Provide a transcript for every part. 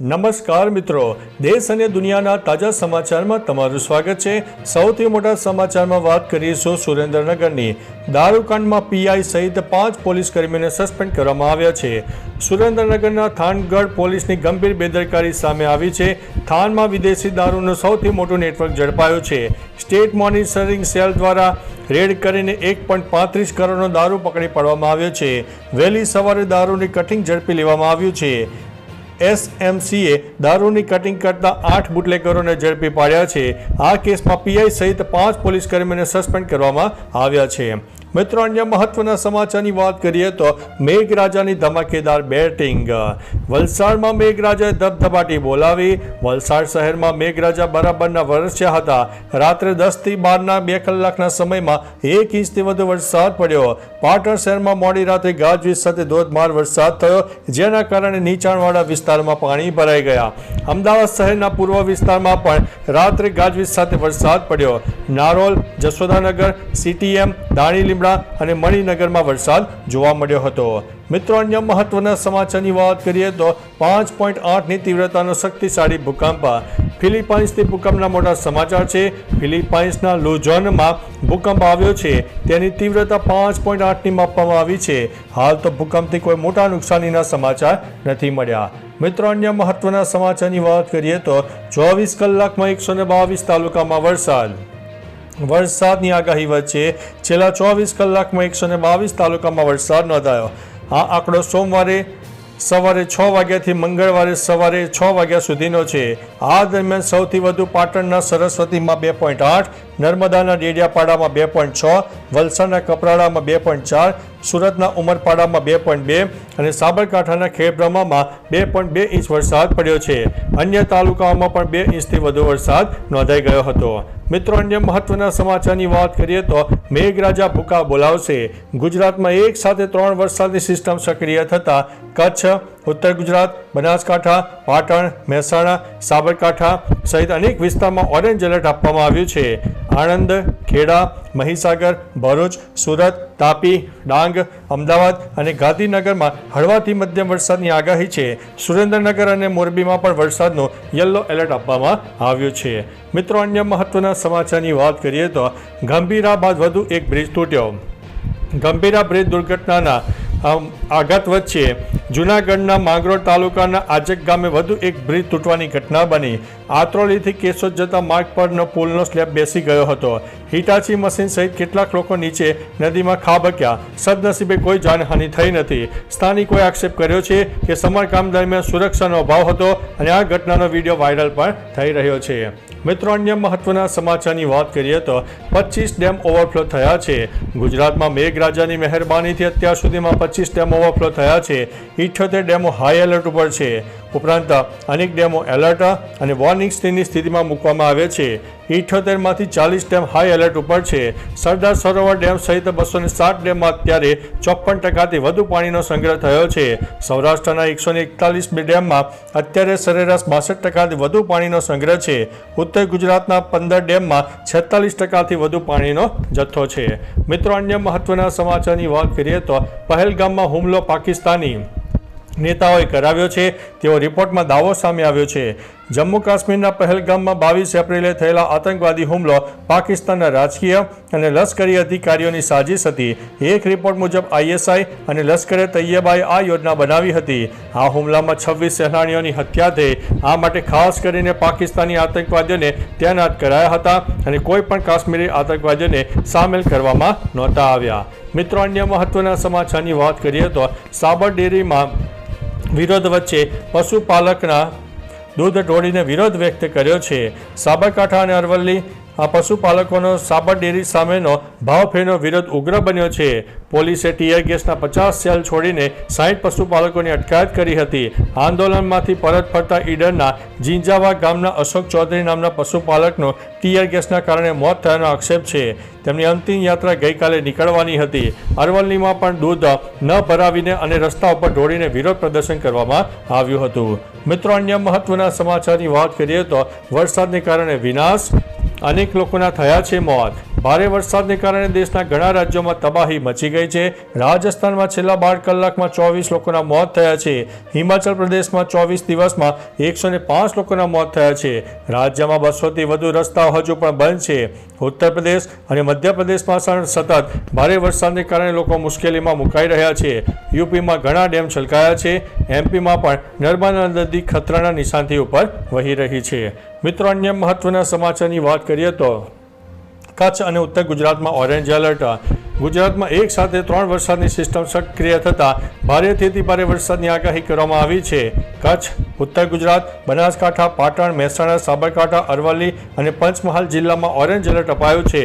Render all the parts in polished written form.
નમસ્કાર મિત્રો, દેશ અને દુનિયાના તાજા સમાચારમાં તમારું સ્વાગત છે। સૌથી મોટા સમાચારમાં વાત કરીશું સુરેન્દ્રનગરની। દારૂકાંડમાં પીઆઈ સહિત 5 પોલીસ કર્મીઓને સસ્પેન્ડ કરવામાં આવ્યા છે। સુરેન્દ્રનગરના થાનગઢ પોલીસની ગંભીર બેદરકારી સામે આવી છે। થાનમાં વિદેશી દારૂનું સૌથી મોટું નેટવર્ક ઝડપાયું છે। સ્ટેટ મોનિટરિંગ સેલ દ્વારા રેડ કરીને 1.35 કરોડનો દારૂ પકડી પાડવામાં આવ્યો છે। વહેલી સવારે દારૂની કટિંગ ઝડપી લેવામાં આવ્યું છે। એસએમસીએ દારૂની કટિંગ કરતા 8 બુટલેગરોને ઝડપી પાડ્યા છે। આ કેસમાં પીઆઈ સહિત 5 પોલીસ કર્મીઓને સસ્પેન્ડ કરવામાં આવ્યા છે। મિત્રો, અન્ય મહત્વના સમાચારની વાત કરીએ તો મેઘરાજાની ધમાકેદાર બેટિંગ। વલસાડમાં મેઘરાજાએ ધબધબાટી બોલાવી। વલસાડ શહેરમાં મેઘરાજા બરાબરના વરસ્યા હતા। રાત્રે 10 થી 12ના 2 કલાકના સમયમાં 1 ઇંચથી વધુ વરસાદ પડ્યો। પાટણ શહેરમાં મોડી રાત્રે ગાજવીજ સાથે ધોધમાર વરસાદ થયો, જેના કારણે નીચાણવાળા વિસ્તારમાં પાણી ભરાઈ ગયા। અમદાવાદ શહેરના પૂર્વ વિસ્તારમાં પણ રાત્રે ગાજવીજ સાથે વરસાદ પડ્યો। નારોલ, જશોદાનગર, સીટીએમ, દાણીલીમડા અને મણિનગરમાં વરસાદ જોવા મળ્યો હતો। મિત્રો, અન્ય મહત્વના સમાચારની વાત કરીએ તો 5.8ની તીવ્રતાનો શક્તિશાળી ભૂકંપ। ફિલિપાઇન્સથી ભૂકંપના મોટા સમાચાર છે। ફિલિપાઇન્સના લુઝોનમાં ભૂકંપ આવ્યો છે। તેની તીવ્રતા 5.8ની માપવામાં આવી છે। હાલ તો ભૂકંપથી કોઈ મોટા નુકસાનીના સમાચાર નથી મળ્યા। મિત્રો, અન્ય મહત્વના સમાચારની વાત કરીએ તો 24 કલાકમાં 122 તાલુકામાં વરસાદની આગાહી વચ્ચે છેલ્લા 24 કલાકમાં 122 તાલુકામાં વરસાદ નોંધાયો। આ આંકડો સોમવારે સવારે 6 વાગ્યાથી મંગળવારે સવારે 6 વાગ્યા સુધીનો છે। આ દરમિયાન સૌથી વધુ પાટણના સરસ્વતીમાં 2.8, નર્મદાના ડેડિયાપાડામાં 2.6, વલસાડના કપરાડામાં 2.4, સુરતના ઉમરપાડામાં 2.2 અને સાબરકાંઠાના ખેડબ્રહ્મામાં 2.2 ઇંચ વરસાદ પડ્યો છે। અન્ય તાલુકાઓમાં પણ 2 ઇંચથી વધુ વરસાદ નોંધાઈ ગયો હતો। મિત્રો, અન્ય મહત્વના સમાચારની વાત કરીએ તો મેઘરાજા ભૂકા બોલાવશે। ગુજરાતમાં એક સાથે 3 વરસાદની સિસ્ટમ સક્રિય થતા કચ્છ, ઉત્તર ગુજરાત, બનાસકાંઠા, પાટણ, મહેસાણા, સાબરકાંઠા સહિત અનેક વિસ્તારમાં ઓરેન્જ એલર્ટ આપવામાં આવ્યું છે। આણંદ, ખેડા, મહીસાગર, ભરૂચ, સુરત, તાપી, ડાંગ, અમદાવાદ અને ગાંધીનગરમાં હળવાથી મધ્યમ વરસાદની આગાહી છે। સુરેન્દ્રનગર અને મોરબીમાં પણ વરસાદનું યલો એલર્ટ આપવામાં આવ્યું છે। મિત્રો, અન્ય મહત્વના સમાચારની વાત કરીએ તો ગંભીરા બાદ વધુ એક બ્રિજ તૂટ્યો। ગંભીરા બ્રિજ દુર્ઘટનાના આઘાત વચ્ચે જૂનાગઢના માંગરોળ તાલુકાના આજક ગામે વધુ એક બ્રિજ તૂટવાની ઘટના બની। આત્રોલીથી કેશોદ જતા માર્ગ પરનો પુલનો સ્લેબ બેસી ગયો હતો। હિટાચી મશીન સહિત કેટલાક લોકો નીચે નદીમાં ખાબક્યા। સદનસીબે કોઈ જાનહાનિ થઈ નથી। સ્થાનિકોએ આક્ષેપ કર્યો છે કે સમારકામ દરમિયાન સુરક્ષાનો અભાવ હતો અને આ ઘટનાનો વિડીયો વાયરલ પણ થઈ રહ્યો છે। મિત્રો, અન્ય મહત્વના સમાચારની વાત કરીએ તો 25 ડેમ ઓવરફ્લો થયા છે। ગુજરાતમાં મેઘરાજાની મહેરબાનીથી અત્યાર સુધીમાં 25 ડેમ ઓવરફ્લો થયા છે। 78 ડેમો હાઈ એલર્ટ ઉપર છે। ઉપરાંત અનેક ડેમો એલર્ટ અને વોર્નિંગ સ્ટેજની સ્થિતિમાં મૂકવામાં આવે છે। 78માંથી 40 ડેમ હાઈ એલર્ટ ઉપર છે। સરદાર સરોવર ડેમ સહિત 207 ડેમમાં અત્યારે 54%થી વધુ પાણીનો સંગ્રહ થયો છે। સૌરાષ્ટ્રના 141 ડેમમાં અત્યારે સરેરાશ 62%થી વધુ પાણીનો સંગ્રહ છે। ઉત્તર ગુજરાતના 15 ડેમમાં 46%થી વધુ પાણીનો જથ્થો છે। મિત્રો, અન્ય મહત્વના સમાચારની વાત કરીએ તો પહેલગામમાં હુમલો પાકિસ્તાની નેતાઓએ કરાવ્યો છે તેવો રિપોર્ટમાં દાવો સામે આવ્યો છે। જમ્મુ કાશ્મીરના પહેલગામમાં 22 એપ્રિલે થયેલા આતંકવાદી હુમલો પાકિસ્તાનના રાજકીય અને લશ્કરી અધિકારીઓની સાજિશ હતી। એક રિપોર્ટ મુજબ આઈએસઆઈ અને લશ્કરે તૈયબાએ આ યોજના બનાવી હતી। આ હુમલામાં 26 સેનાનીઓની હત્યા થઈ। આ માટે ખાસ કરીને પાકિસ્તાની આતંકવાદીઓને તૈનાત કરાયા હતા અને કોઈ પણ કાશ્મીરી આતંકવાદીઓને સામેલ કરવામાં નહોતા આવ્યા। મિત્રો, અન્ય મહત્વના સમાચારની વાત કરીએ તો સાબર ડેરીમાં વિરોધ વચ્ચે પશુપાલકના દૂધ ઢોળીને વિરોધ વ્યક્ત કર્યો છે। સાબરકાંઠા અને અરવલ્લી પશુપાલકોનો સાબર ડેરી સામેનો ભાવફેરનો વિરોધ ઉગ્ર બન્યો છે। પોલીસે ટીયર ગેસના 50 સેલ છોડીને 60 પશુપાલકોની અટકાયત કરી હતી। આંદોલનમાંથી પરત ફરતા ઈડરના જીંજાવા ગામના અશોક ચૌધરી નામના પશુપાલકનું ટીયર ગેસના કારણે મોત થયાનો આક્ષેપ છે। તેમની અંતિમ યાત્રા ગઈકાલે નીકળવાની હતી। અરવલ્લીમાં પણ દૂધ ન ભરાવીને અને રસ્તા ઉપર ઢોળીને વિરોધ પ્રદર્શન કરવામાં આવ્યું હતું। મિત્રો, અન્ય મહત્વના સમાચારની વાત કરીએ તો વરસાદને કારણે વિનાશ, અનેક લોકોના થયા છે મોત। ભારે વરસાદને કારણે દેશના ઘણા રાજ્યોમાં તબાહી મચી ગઈ છે. રાજસ્થાનમાં છેલ્લા 12 કલાકમાં 24 લોકોના મોત થયા છે. હિમાચલ પ્રદેશમાં 24 દિવસમાં 105 લોકોના મોત થયા છે. રાજ્યમાં 200થી વધુ રસ્તાઓ હજુ પણ બંધ છે. ઉત્તર પ્રદેશ અને મધ્યપ્રદેશમાં સતત ભારે વરસાદને કારણે લોકો મુશ્કેલીમાં મુકાઈ રહ્યા છે. યુપીમાં ઘણા ડેમ છલકાયા છે. એમપીમાં પણ નર્મદા નદી ખતરાના નિશાનથી ઉપર વહી રહી છે. મિત્રો, અન્ય મહત્વના સમાચારની વાત કરીએ તો કચ્છ અને ઉત્તર ગુજરાતમાં ઓરેન્જ એલર્ટ. ગુજરાતમાં એક સાથે 3 વરસાદની સિસ્ટમ સક્રિય થતાં ભારેથી અતિ ભારે વરસાદની આગાહી કરવામાં આવી છે. કચ્છ, ઉત્તર ગુજરાત, બનાસકાંઠા, પાટણ, મહેસાણા, સાબરકાંઠા, અરવલ્લી અને પંચમહાલ જિલ્લામાં ઓરેન્જ એલર્ટ અપાયું છે.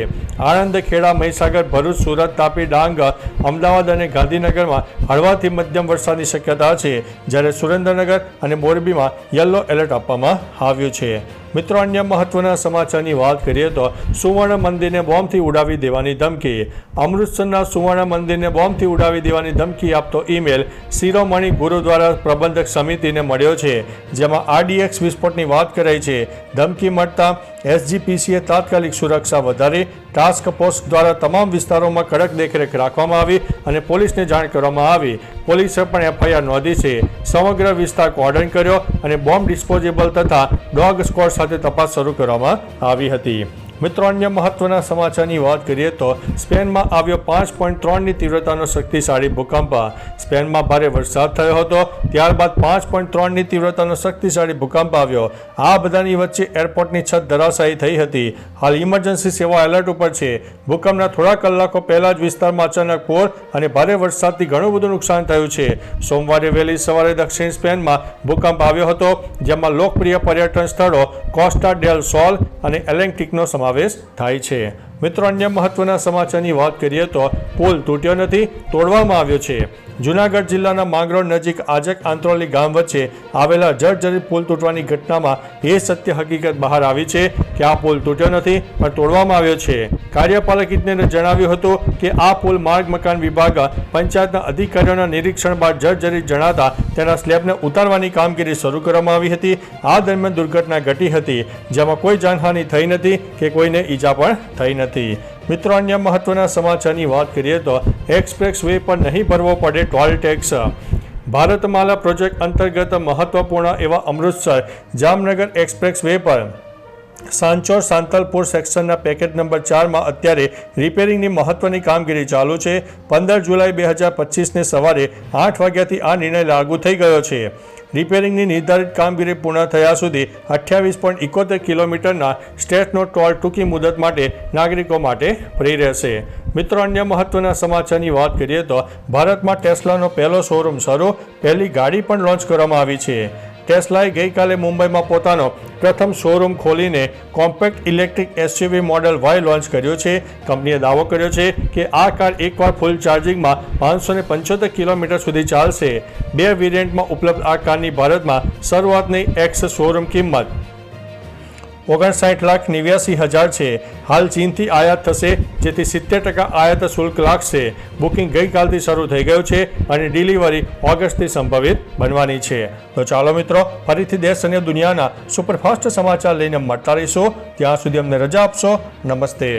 આણંદ, ખેડા, મહીસાગર, ભરૂચ, સુરત, તાપી, ડાંગ, અમદાવાદ અને ગાંધીનગરમાં હળવાથી મધ્યમ વરસાદની શક્યતા છે, જ્યારે સુરેન્દ્રનગર અને મોરબીમાં યલો એલર્ટ આપવામાં આવ્યું છે. મિત્રો, અન્ય મહત્વના સમાચારની વાત કરીએ તો સુવર્ણ મંદિરને બોમ્બથી ઉડાવી દેવાની ધમકી. અમૃતસરના સુવર્ણ મંદિરને બોમ્બથી ઉડાવી દેવાની ધમકી આપતો ઈમેલ શિરોમણી ગુરુદ્વારા પ્રબંધક સમિતિને મળ્યો છે, જેમાં RDX વિસ્ફોટની વાત કરાઈ છે. ધમકી મળતા SGPCએ તાત્કાલિક સુરક્ષા વધારી ટાસ્ક ફોર્સ દ્વારા તમામ વિસ્તારોમાં કડક દેખરેખ રાખવામાં આવી અને પોલીસને જાણ કરવામાં આવી. પોલીસે પણ FIR નોંધી છે. સમગ્ર વિસ્તાર કોર્ડન કર્યો અને બોમ્બ ડિસ્પોઝેબલ તથા ડોગ સ્ક્વોડ સાથે તપાસ શરૂ કરવામાં આવી હતી. મિત્રો, અન્ય મહત્વના સમાચારની વાત કરીએ તો સ્પેનમાં આવ્યો 5.3ની તીવ્રતાનો શક્તિશાળી ભૂકંપ. સ્પેનમાં ભારે વરસાદ થયો હતો, ત્યારબાદ 5.3ની તીવ્રતાનો શક્તિશાળી ભૂકંપ આવ્યો. આ બધાની વચ્ચે એરપોર્ટની છત ધરાશાયી થઈ હતી. હાલ ઇમરજન્સી સેવા એલર્ટ ઉપર છે. ભૂકંપના થોડા કલાકો પહેલા જ વિસ્તારમાં અચાનક પૂર અને ભારે વરસાદથી ઘણું બધું નુકસાન થયું છે. સોમવારે વહેલી સવારે દક્ષિણ સ્પેનમાં ભૂકંપ આવ્યો હતો, જેમાં લોકપ્રિય પર્યટન સ્થળો કોસ્ટા ડેલ સોલ અને એલેન્ટિકનો સમાવેશ થાય છે. મિત્રો, અન્ય મહત્વના સમાચારની વાત કરીએ તો પુલ તૂટ્યો નથી, તોડવામાં આવ્યો છે. જૂનાગઢ જિલ્લાના માંગરોળ નજીક આજક આંત્રોલી ગામ વચ્ચે આવેલા જર્જરિત પુલ તૂટવાની ઘટનામાં એ સત્ય હકીકત બહાર આવી છે કે આ પુલ તૂટ્યો નથી પણ તોડવામાં આવ્યો છે. કાર્યપાલક ઇજનેરે જણાવ્યું હતું કે આ પુલ માર્ગ મકાન વિભાગ પંચાયતના અધિકારીઓના નિરીક્ષણ બાદ જર્જરિત જણાતા તેના સ્લેબને ઉતારવાની કામગીરી શરૂ કરવામાં આવી હતી. આ દરમિયાન દુર્ઘટના ઘટી હતી, જેમાં કોઈ જાનહાનિ થઈ નથી કે કોઈને ઈજા પણ થઈ નથી. મિત્રો, અન્ય મહત્વના સમાચારની વાત કરીએ તો એક્સપ્રેસ વે પર નહીં ભરવો પડે ટોલ ટેક્સ. ભારતમાલા પ્રોજેક્ટ અંતર્ગત મહત્વપૂર્ણ એવા અમૃતસર જામનગર એક્સપ્રેસ વે પર સાંચોર સાંતલપુર સેક્શનના પેકેજ નંબર 4માં અત્યારે રિપેરિંગની મહત્વની કામગીરી ચાલુ છે. 15 જુલાઈ 2025ને સવારે 8 વાગ્યાથી આ નિર્ણય લાગુ થઈ ગયો છે. રિપેરિંગની નિર્ધારિત કામગીરી પૂર્ણ થયા સુધી 28.71 કિલોમીટરના સ્ટેશનનો ટોલ ટૂંકી મુદત માટે નાગરિકો માટે ફ્રી રહેશે. મિત્રો, અન્ય મહત્વના સમાચારની વાત કરીએ તો ભારતમાં ટેસ્લાનો પહેલો શોરૂમ શરૂ, પહેલી ગાડી પણ લોન્ચ કરવામાં આવી છે. ટેસ્લાએ ગઈકાલે મુંબઈમાં પોતાનો પ્રથમ શોરૂમ ખોલીને compact electric SUV model Y launch કર્યો છે. કંપનીએ દાવો કર્યો છે કે આ કાર એકવાર ફૂલ ચાર્જિંગમાં 575 કિલોમીટર સુધી ચાલશે. 2 વેરિયન્ટમાં ઉપલબ્ધ આ કારની ભારતમાં શરૂઆતની એક્સ શોરૂમ કિંમત 59,89,000 છે. હાલ ચીનથી આયાત થશે, જેથી 70% આયાત શુલ્ક લાગશે. બુકિંગ ગઈકાલથી શરૂ થઈ ગયું છે અને ડિલિવરી ઓગસ્ટથી સંભવિત બનવાની છે. તો ચાલો મિત્રો, ફરીથી દેશ અને દુનિયાના સુપરફાસ્ટ સમાચાર લઈને મળતા રહીશું. ત્યાં સુધી અમને રજા આપશો. નમસ્તે.